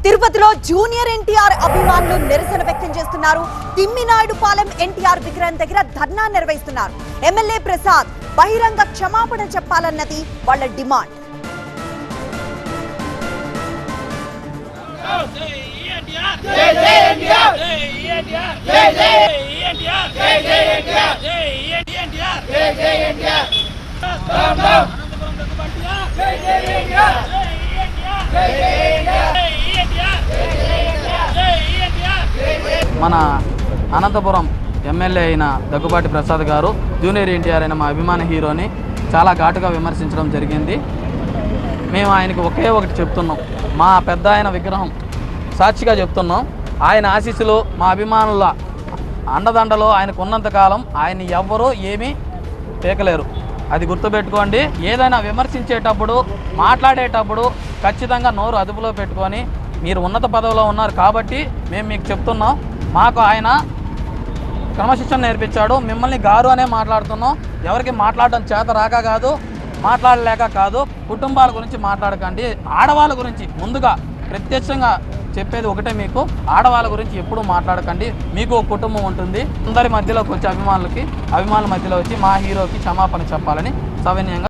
తిరుపతిలో జూనియర్ ఎన్టీఆర్ అభిమానులు నిరసన వ్యక్తం చేస్తున్నారు. తిమ్మినాయుడుపాలెం ఎన్టీఆర్ విగ్రహం దగ్గర ధర్నా నిర్వహిస్తున్నారు. ఎమ్మెల్యే ప్రసాద్ బహిరంగ క్షమాపణ చెప్పాలన్నది వాళ్ళ డిమాండ్. మన అనంతపురం ఎమ్మెల్యే అయిన దగ్గుబాటి ప్రసాద్ గారు జూనియర్ ఎన్టీఆర్ అయిన మా అభిమాన హీరోని చాలా ఘాటుగా విమర్శించడం జరిగింది. మేము ఆయనకి ఒకే ఒకటి చెప్తున్నాం, మా పెద్ద ఆయన విగ్రహం సాక్షిగా చెప్తున్నాం, ఆయన ఆశీస్సులు మా అభిమానుల అండదండలో ఆయనకు ఉన్నంతకాలం ఆయన ఎవ్వరూ ఏమీ పీకలేరు. అది గుర్తుపెట్టుకోండి. ఏదైనా విమర్శించేటప్పుడు మాట్లాడేటప్పుడు ఖచ్చితంగా నోరు అదుపులో పెట్టుకొని, మీరు ఉన్నత పదవిలో ఉన్నారు కాబట్టి మేము మీకు చెప్తున్నాం, మాకు ఆయన క్రమశిక్షణ నేర్పించాడు, మిమ్మల్ని గారు అనే మాట్లాడుతున్నాం. ఎవరికి మాట్లాడడం చేత రాక కాదు, మాట్లాడలేక కాదు, కుటుంబాల గురించి మాట్లాడకండి. ఆడవాళ్ళ గురించి ముందుగా ప్రత్యక్షంగా చెప్పేది ఒకటే, మీకు ఆడవాళ్ళ గురించి ఎప్పుడూ మాట్లాడకండి. మీకు ఒక కుటుంబం ఉంటుంది. అందరి మధ్యలోకి వచ్చి అభిమానుల మధ్యలో వచ్చి మా హీరోకి క్షమాపణ చెప్పాలని సవినయంగా